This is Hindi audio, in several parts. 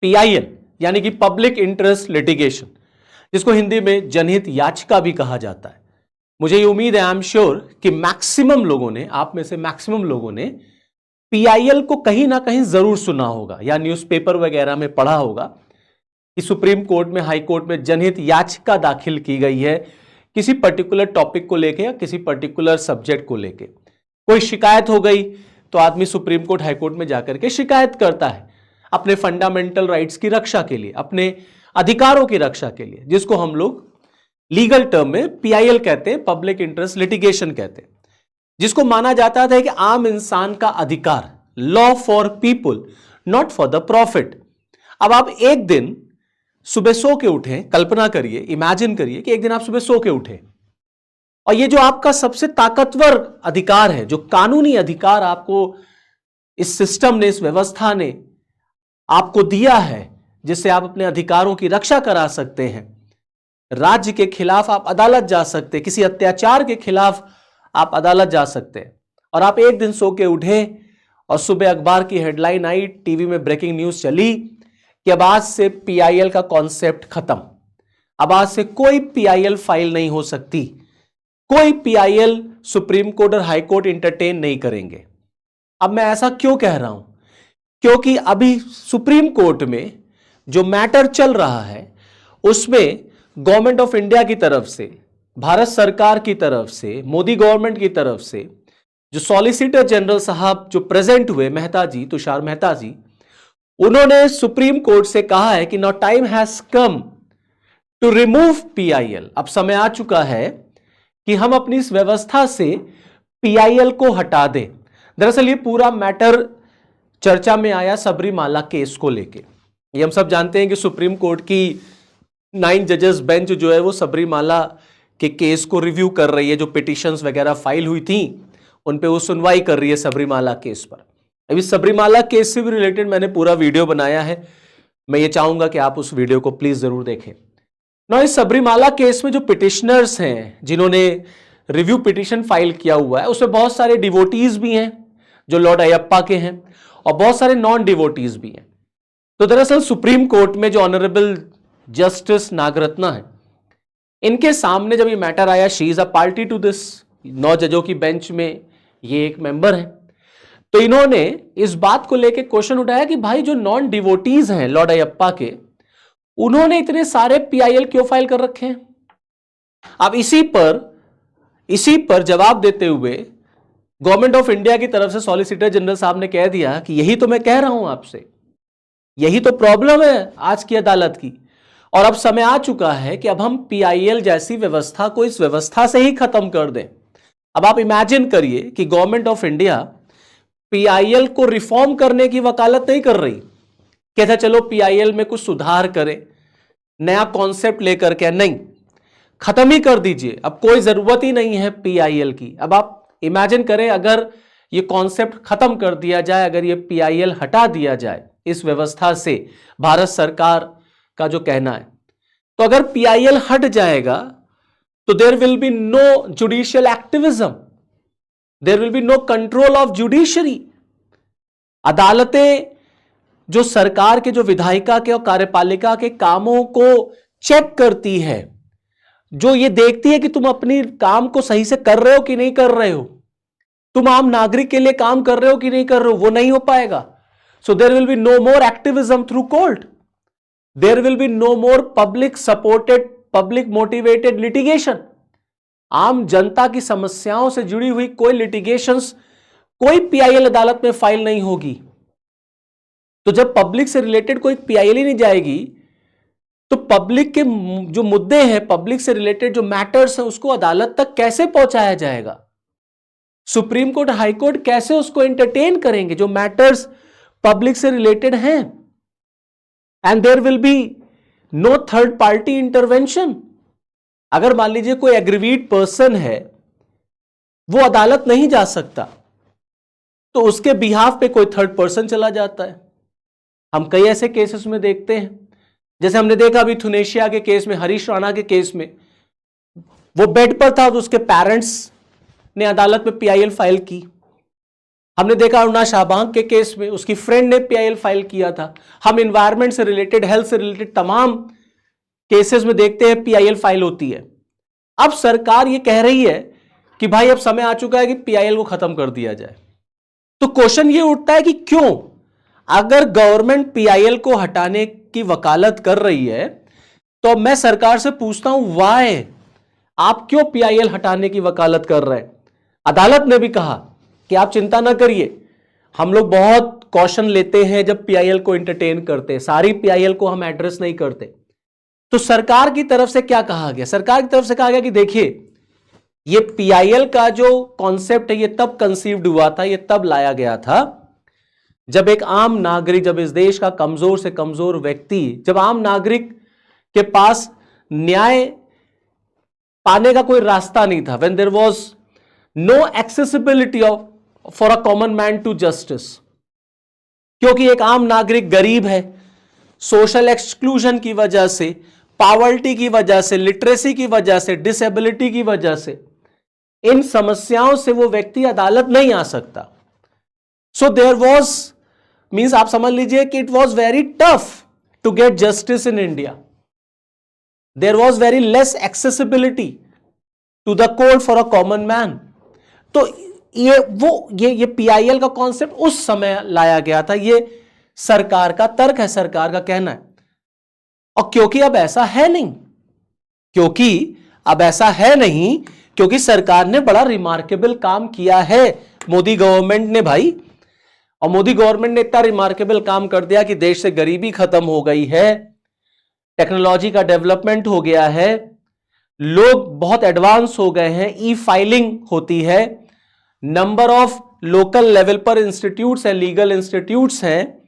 पीआईएल यानी कि पब्लिक इंटरेस्ट लिटिगेशन, जिसको हिंदी में जनहित याचिका भी कहा जाता है। मुझे ये उम्मीद है, आई एम श्योर कि मैक्सिमम लोगों ने, आप में से मैक्सिमम लोगों ने पीआईएल को कहीं ना कहीं जरूर सुना होगा या न्यूज़पेपर वगैरह में पढ़ा होगा कि सुप्रीम कोर्ट में, हाई कोर्ट में जनहित याचिका दाखिल की गई है किसी पर्टिकुलर टॉपिक को लेके या किसी पर्टिकुलर सब्जेक्ट को लेके। कोई शिकायत हो गई तो आदमी सुप्रीम कोर्ट, हाई कोर्ट में जाकर के शिकायत करता है अपने फंडामेंटल राइट्स की रक्षा के लिए, अपने अधिकारों की रक्षा के लिए, जिसको हम लोग लीगल टर्म में पीआईएल कहते हैं, पब्लिक इंटरेस्ट लिटिगेशन कहते हैं, जिसको माना जाता था कि आम इंसान का अधिकार, law for people not for the profit. अब आप एक दिन सुबह सो के उठे, कल्पना करिए, इमेजिन करिए कि एक दिन आप सुबह सो के उठे और ये जो आपका सबसे ताकतवर अधिकार है, जो कानूनी अधिकार आपको इस सिस्टम ने, इस व्यवस्था ने आपको दिया है, जिससे आप अपने अधिकारों की रक्षा करा सकते हैं, राज्य के खिलाफ आप अदालत जा सकते हैं, किसी अत्याचार के खिलाफ आप अदालत जा सकते हैं, और आप एक दिन सो के उठे और सुबह अखबार की हेडलाइन आई, टीवी में ब्रेकिंग न्यूज चली कि अब आज से पीआईएल का कॉन्सेप्ट खत्म, अब आज से कोई पीआईएल फाइल नहीं हो सकती, कोई पीआईएल सुप्रीम कोर्ट और हाई कोर्ट इंटरटेन नहीं करेंगे। अब मैं ऐसा क्यों कह रहा हूं? क्योंकि अभी सुप्रीम कोर्ट में जो मैटर चल रहा है उसमें गवर्नमेंट ऑफ इंडिया की तरफ से, भारत सरकार की तरफ से, मोदी गवर्नमेंट की तरफ से जो सॉलिसिटर जनरल साहब जो प्रेजेंट हुए, मेहता जी, तुषार मेहता जी, उन्होंने सुप्रीम कोर्ट से कहा है कि now time has come to remove PIL. अब समय आ चुका है कि हम अपनी इस व्यवस्था से पीआईएल को हटा दें। दरअसल ये पूरा मैटर चर्चा में आया सबरीमाला केस को लेके। ये हम सब जानते हैं कि सुप्रीम कोर्ट की 9 जजेस बेंच जो है वो सबरीमाला के केस को रिव्यू कर रही है, जो पिटिशंस वगैरह फाइल हुई थी उन पे वो सुनवाई कर रही है सबरीमाला केस पर। अभी सबरीमाला केस से भी रिलेटेड मैंने पूरा वीडियो बनाया है, मैं ये चाहूंगा कि आप उस वीडियो को प्लीज जरूर देखें। ना इस सबरीमाला केस में जो पिटिशनर्स हैं, जिन्होंने रिव्यू पिटिशन फाइल किया हुआ है, उसमें बहुत सारे डिवोटीज भी हैं जो लॉर्ड अयप्पा के हैं और बहुत सारे नॉन डिवोटीज भी हैं। तो दरअसल सुप्रीम कोर्ट में जो ऑनरेबल जस्टिस नागरत्ना है, इनके सामने जब ये मैटर आया, she is a party to this, 9 जजों की बेंच में ये एक मेंबर है, तो इन्होंने इस बात को लेकर क्वेश्चन उठाया कि भाई जो नॉन डिवोटीज हैं लॉर्ड अयप्पा के, उन्होंने इतने सारे पीआईएल क्यों फाइल कर रखे हैं। अब इसी पर जवाब देते हुए गवर्नमेंट ऑफ इंडिया की तरफ से सॉलिसिटर जनरल साहब ने कह दिया कि यही तो मैं कह रहा हूं आपसे, यही तो प्रॉब्लम है आज की अदालत की, और अब समय आ चुका है कि अब हम पीआईएल जैसी व्यवस्था को इस व्यवस्था से ही खत्म कर दें। अब आप इमेजिन करिए कि गवर्नमेंट ऑफ इंडिया पीआईएल को रिफॉर्म करने की वकालत नहीं कर रही, कहता चलो पीआईएल में कुछ सुधार करें, नया कॉन्सेप्ट लेकर के, नहीं, खत्म ही कर दीजिए, अब कोई जरूरत ही नहीं है पीआईएल की। अब आप इमेजिन करें अगर ये कॉन्सेप्ट खत्म कर दिया जाए, अगर ये पीआईएल हटा दिया जाए इस व्यवस्था से, भारत सरकार का जो कहना है, तो अगर पीआईएल हट जाएगा तो there will be no judicial activism, there will be no control of judiciary. अदालतें जो सरकार के, जो विधायिका के और कार्यपालिका के कामों को चेक करती है, जो ये देखती है कि तुम अपनी काम को सही से कर रहे हो कि नहीं कर रहे हो, तुम आम नागरिक के लिए काम कर रहे हो कि नहीं कर रहे हो, वो नहीं हो पाएगा। So there will be no more activism through court, there will be no more public supported, public motivated litigation. आम जनता की समस्याओं से जुड़ी हुई कोई लिटिगेशंस, कोई पीआईएल अदालत में फाइल नहीं होगी। तो जब पब्लिक से रिलेटेड कोई पीआईएल ही नहीं जाएगी, तो पब्लिक के जो मुद्दे हैं, पब्लिक से रिलेटेड जो मैटर्स हैं, उसको अदालत तक कैसे पहुंचाया जाएगा? सुप्रीम कोर्ट, हाई कोर्ट कैसे उसको एंटरटेन करेंगे जो मैटर्स पब्लिक से रिलेटेड हैं? And there will be no third party intervention. अगर मान लीजिए कोई एग्रीवीड पर्सन है, वो अदालत नहीं जा सकता, तो उसके बिहाफ पे कोई थर्ड पर्सन चला जाता है। हम कई ऐसे केसेस में देखते हैं, जैसे हमने देखा अभी थुनेशिया के केस में, हरीश राणा के केस में, वो बेड पर था तो उसके पेरेंट्स ने अदालत में पीआईएल फाइल की, हमने देखा अरुणा शाहबाग के केस में उसकी फ्रेंड ने पीआईएल फाइल किया था। हम एनवायरमेंट से रिलेटेड, हेल्थ से रिलेटेड तमाम केसेस में देखते हैं पीआईएल फाइल होती है। अब सरकार ये कह रही है कि भाई अब समय आ चुका है कि पीआईएल को खत्म कर दिया जाए। तो क्वेश्चन ये उठता है कि क्यों, अगर गवर्नमेंट पीआईएल को हटाने की वकालत कर रही है तो मैं सरकार से पूछता हूं वाई, आप क्यों पीआईएल हटाने की वकालत कर रहे हैं? अदालत ने भी कहा कि आप चिंता ना करिए, हम लोग बहुत कॉशन लेते हैं जब पीआईएल को एंटरटेन करते हैं, सारी पीआईएल को हम एड्रेस नहीं करते। तो सरकार की तरफ से क्या कहा गया? सरकार की तरफ से कहा गया कि देखिए, ये पीआईएल का जो कॉन्सेप्ट है ये तब कंसीव्ड हुआ था, ये तब लाया गया था जब एक आम नागरिक, जब इस देश का कमजोर से कमजोर व्यक्ति, जब आम नागरिक के पास न्याय पाने का कोई रास्ता नहीं था, when there was no accessibility for a common man to justice. क्योंकि एक आम नागरिक गरीब है, सोशल एक्सक्लूजन की वजह से, पॉवर्टी की वजह से, लिटरेसी की वजह से, डिसेबिलिटी की वजह से, इन समस्याओं से वो व्यक्ति अदालत नहीं आ सकता। सो देयर वॉज मीन्स, आप समझ लीजिए कि it was very tough to get justice in India. There was very less accessibility to the court for a common man. तो ये पीआईएल का कॉन्सेप्ट उस समय लाया गया था। ये सरकार का तर्क है, सरकार का कहना है। और क्योंकि अब ऐसा है नहीं, क्योंकि सरकार ने बड़ा रिमार्केबल काम किया है, मोदी गवर्नमेंट ने भाई। और मोदी गवर्नमेंट ने इतना रिमार्केबल काम कर दिया कि देश से गरीबी खत्म हो गई है, टेक्नोलॉजी का डेवलपमेंट हो गया है, लोग बहुत एडवांस हो गए हैं, ई फाइलिंग होती है, नंबर ऑफ लोकल लेवल पर इंस्टीट्यूट्स हैं, लीगल इंस्टीट्यूट्स हैं,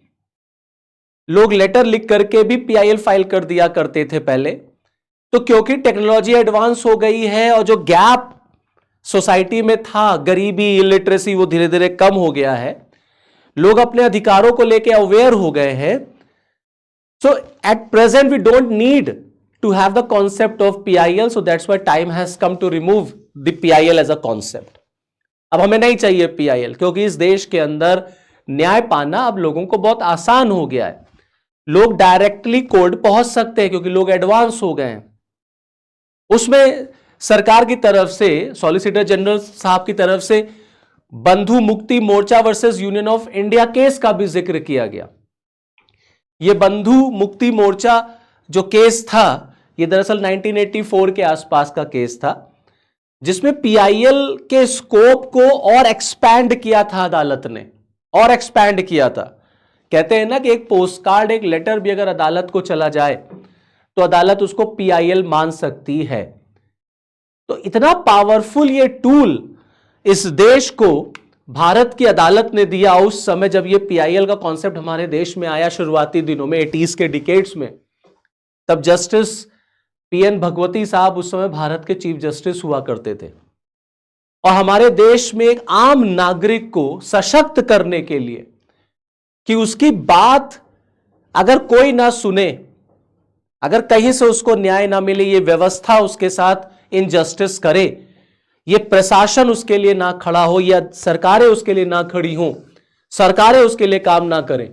लोग लेटर लिख करके भी पीआईएल फाइल कर दिया करते थे पहले। तो क्योंकि टेक्नोलॉजी एडवांस हो गई है और जो गैप सोसाइटी में था, गरीबी, इलिटरेसी, वो धीरे धीरे कम हो गया है, लोग अपने अधिकारों को लेकर अवेयर हो गए हैं। So at present we don't need to have the concept of PIL, so that's why time has come to remove the PIL as a concept. अब हमें नहीं चाहिए पीआईएल, क्योंकि इस देश के अंदर न्याय पाना अब लोगों को बहुत आसान हो गया है। लोग डायरेक्टली कोर्ट पहुंच सकते हैं क्योंकि लोग एडवांस हो गए हैं। उसमें सरकार की तरफ से, सॉलिसिटर जनरल साहब की तरफ से Bandhua Mukti Morcha versus union of India case का भी जिक्र किया गया। यह बंधु मुक्ति मोर्चा जो केस था, यह दरअसल 1984 के आसपास का केस था, जिसमें पीआईएल के स्कोप को और एक्सपैंड किया था अदालत ने, और एक्सपैंड किया था। कहते हैं ना कि एक पोस्ट कार्ड, एक लेटर भी अगर अदालत को चला जाए तो अदालत उसको पीआईएल मान सकती है। तो इतना पावरफुल ये टूल इस देश को भारत की अदालत ने दिया उस समय जब ये पीआईएल का कॉन्सेप्ट हमारे देश में आया, शुरुआती दिनों में, 80s के डिकेड्स में। तब जस्टिस पीएन भगवती साहब उस समय भारत के चीफ जस्टिस हुआ करते थे। और हमारे देश में एक आम नागरिक को सशक्त करने के लिए कि उसकी बात अगर कोई ना सुने, अगर कहीं से उसको न्याय ना मिले, ये व्यवस्था उसके साथ इनजस्टिस करे, ये प्रशासन उसके लिए ना खड़ा हो, या सरकारें उसके लिए ना खड़ी हो, सरकारें उसके लिए काम ना करें,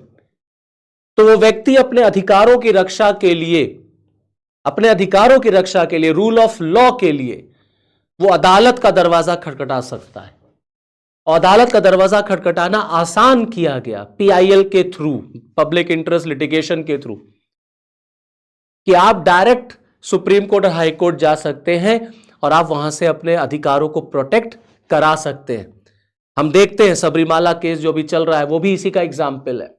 तो वो व्यक्ति अपने अधिकारों की रक्षा के लिए, रूल ऑफ लॉ के लिए वो अदालत का दरवाजा खटखटा सकता है। और अदालत का दरवाजा खटखटाना आसान किया गया पीआईएल के थ्रू, पब्लिक इंटरेस्ट लिटिगेशन के थ्रू, कि आप डायरेक्ट सुप्रीम कोर्ट और हाई कोर्ट जा सकते हैं और आप वहां से अपने अधिकारों को प्रोटेक्ट करा सकते हैं। हम देखते हैं सबरीमाला केस जो भी चल रहा है, वो भी इसी का एग्जाम्पल है।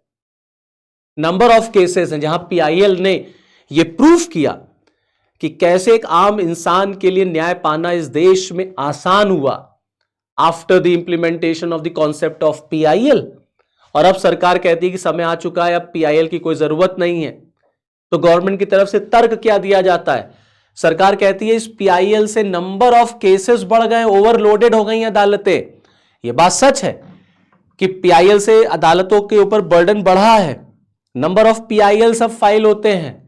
नंबर ऑफ केसेस हैं जहां पीआईएल ने यह प्रूफ किया कि कैसे एक आम इंसान के लिए न्याय पाना इस देश में आसान हुआ after the implementation of the concept of PIL. और अब सरकार कहती है कि समय आ चुका है, अब पीआईएल की कोई जरूरत नहीं है। तो गवर्नमेंट की तरफ से तर्क क्या दिया जाता है? सरकार कहती है इस पीआईएल से नंबर ऑफ केसेस बढ़ गए, ओवरलोडेड हो गई अदालतें। यह बात सच है कि पीआईएल से अदालतों के ऊपर बर्डन बढ़ा है, नंबर ऑफ पीआईएल सब फाइल होते हैं,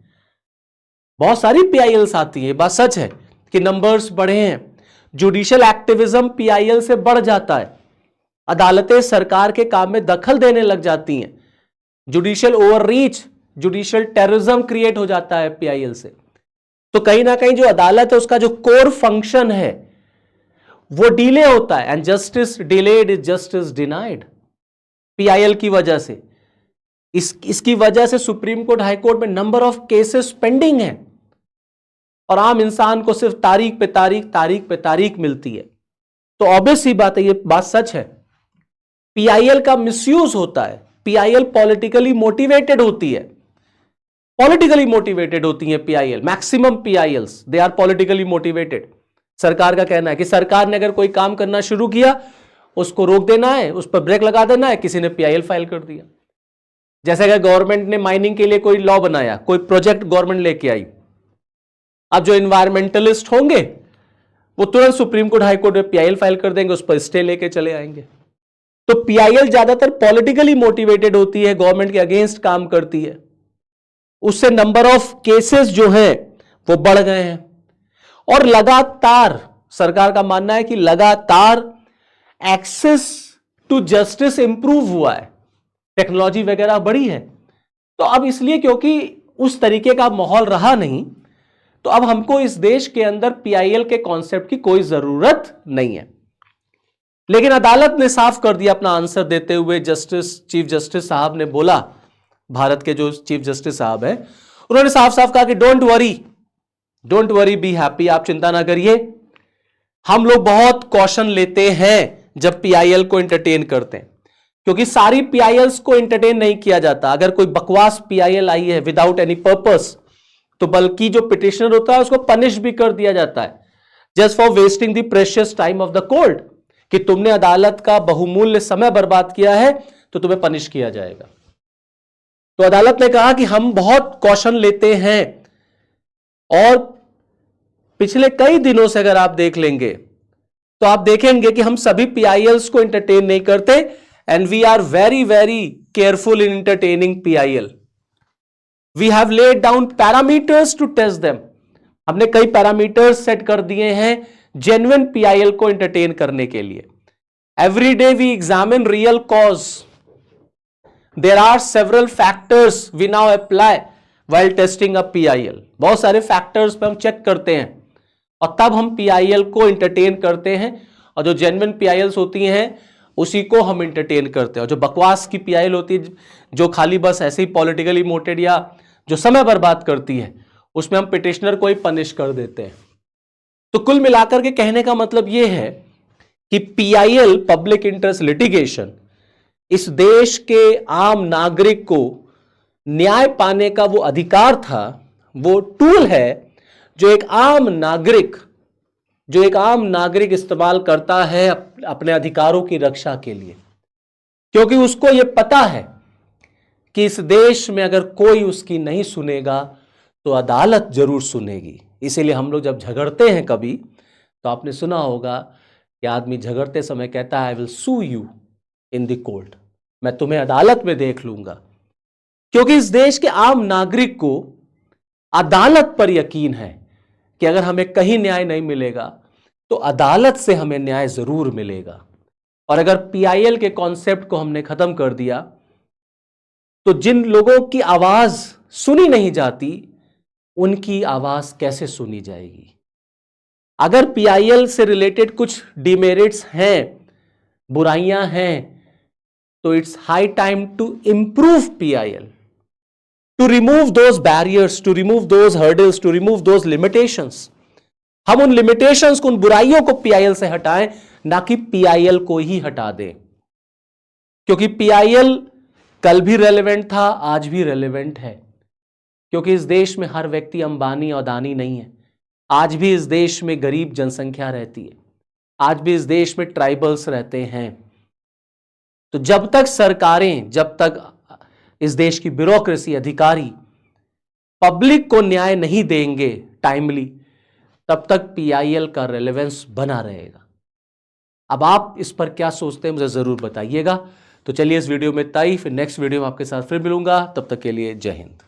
बहुत सारी पीआईएल्स आती है, बात सच है कि नंबर्स बढ़े हैं। जुडिशियल एक्टिविज्म पीआईएल से बढ़ जाता है। अदालतें सरकार के काम में दखल देने लग जाती हैं, judicial overreach, judicial terrorism create हो जाता है पीआईएल से। तो कहीं ना कहीं जो अदालत है उसका जो कोर फंक्शन है वो डिले होता है, and justice delayed is justice denied. PIL की वजह से, इसकी वजह से सुप्रीम कोर्ट, हाई कोर्ट में नंबर ऑफ केसेस पेंडिंग है और आम इंसान को सिर्फ तारीख पे तारीख मिलती है। तो ऑब्वियस सी बात है, ये बात सच है, पीआईएल का मिसयूज होता है। पीआईएल पॉलिटिकली मोटिवेटेड होती है, पॉलिटिकली मोटिवेटेड होती है PIL. Maximum PILs they are politically motivated. सरकार का कहना है कि सरकार ने अगर कोई काम करना शुरू किया उसको रोक देना है, उस पर ब्रेक लगा देना है, किसी ने पीआईएल फाइल कर दिया। जैसे अगर गवर्नमेंट ने माइनिंग के लिए कोई लॉ बनाया, कोई प्रोजेक्ट गवर्नमेंट लेके आई, अब जो इन्वायरमेंटलिस्ट होंगे वो तुरंत सुप्रीम कोर्ट, हाई कोर्ट में पीआईएल फाइल कर देंगे, उस पर स्टे लेके चले आएंगे। तो पीआईएल ज्यादातर पॉलिटिकली मोटिवेटेड होती है, गवर्नमेंट के अगेंस्ट काम करती है, उससे नंबर ऑफ केसेस जो है वो बढ़ गए हैं। और लगातार सरकार का मानना है कि लगातार एक्सेस टू जस्टिस इंप्रूव हुआ है, टेक्नोलॉजी वगैरह बढ़ी है। तो अब इसलिए क्योंकि उस तरीके का माहौल रहा नहीं, तो अब हमको इस देश के अंदर पीआईएल के कॉन्सेप्ट की कोई जरूरत नहीं है। लेकिन अदालत ने साफ कर दिया अपना आंसर देते हुए, चीफ जस्टिस साहब ने बोला, भारत के जो चीफ जस्टिस साहब हैं, उन्होंने साफ साफ कहा कि डोंट वरी बी हैप्पी, आप चिंता ना करिए, हम लोग बहुत कॉशन लेते हैं जब पीआईएल को एंटरटेन करते हैं, क्योंकि सारी पीआईएल्स को एंटरटेन नहीं किया जाता। अगर कोई बकवास पीआईएल आई है विदाउट एनी पर्पस, तो बल्कि जो पिटिशनर होता है उसको पनिश भी कर दिया जाता है, just for wasting the precious time of the court, कि तुमने अदालत का बहुमूल्य समय बर्बाद किया है तो तुम्हें पनिश किया जाएगा। तो अदालत ने कहा कि हम बहुत कॉशन लेते हैं, और पिछले कई दिनों से अगर आप देख लेंगे तो आप देखेंगे कि हम सभी पीआईएल्स को एंटरटेन नहीं करते, and we are very very careful in entertaining PIL. We have laid down parameters to test them, हमने कई पैरामीटर्स सेट कर दिए हैं जेन्युइन पीआईएल को एंटरटेन करने के लिए। Every day we examine real cause, there are several factors we now apply while testing a PIL. बहुत सारे फैक्टर्स पे हम चेक करते हैं और तब हम पीआईएल को एंटरटेन करते हैं, और जो जेन्युइन पीआईएल्स होती हैं उसी को हम एंटरटेन करते हैं। और जो बकवास की पीआईएल होती है, जो खाली बस ऐसे ही पॉलिटिकली मोटिवेटेड या जो समय बर्बाद करती है, उसमें हम पिटिशनर को ही पनिश कर देते हैं। तो कुल मिलाकर के कहने का मतलब यह है कि पीआईएल, पब्लिक इंटरेस्ट लिटिगेशन, इस देश के आम नागरिक को न्याय पाने का वो अधिकार था, वो टूल है जो एक आम नागरिक इस्तेमाल करता है अपने अधिकारों की रक्षा के लिए, क्योंकि उसको ये पता है कि इस देश में अगर कोई उसकी नहीं सुनेगा तो अदालत जरूर सुनेगी। इसीलिए हम लोग जब झगड़ते हैं कभी, तो आपने सुना होगा कि आदमी झगड़ते समय कहता है, I will sue you in the court, मैं तुम्हें अदालत में देख लूंगा। क्योंकि इस देश के आम नागरिक को अदालत पर यकीन है कि अगर हमें कहीं न्याय नहीं मिलेगा तो अदालत से हमें न्याय जरूर मिलेगा। और अगर पीआईएल के कॉन्सेप्ट को हमने खत्म कर दिया तो जिन लोगों की आवाज सुनी नहीं जाती उनकी आवाज कैसे सुनी जाएगी। अगर पीआईएल से रिलेटेड कुछ डिमेरिट्स हैं, बुराइयां हैं, तो it's high time to improve PIL, to remove those barriers, to remove those hurdles, to remove those limitations. हम उन लिमिटेशंस को, उन बुराइयों को पीआईएल से हटाएं, ना कि पीआईएल को ही हटा दें। क्योंकि पीआईएल कल भी रेलेवेंट था, आज भी रेलेवेंट है, क्योंकि इस देश में हर व्यक्ति अंबानी और अदानी नहीं है। आज भी इस देश में गरीब जनसंख्या रहती है, आज भी इस देश में ट्राइबल्स रहते हैं। तो जब तक सरकारें, जब तक इस देश की ब्यूरोक्रेसी, अधिकारी पब्लिक को न्याय नहीं देंगे टाइमली, तब तक पीआईएल का रेलेवेंस बना रहेगा। अब आप इस पर क्या सोचते हैं मुझे जरूर बताइएगा। तो चलिए इस वीडियो में इतना ही, फिर नेक्स्ट वीडियो में आपके साथ फिर मिलूंगा। तब तक के लिए जय हिंद।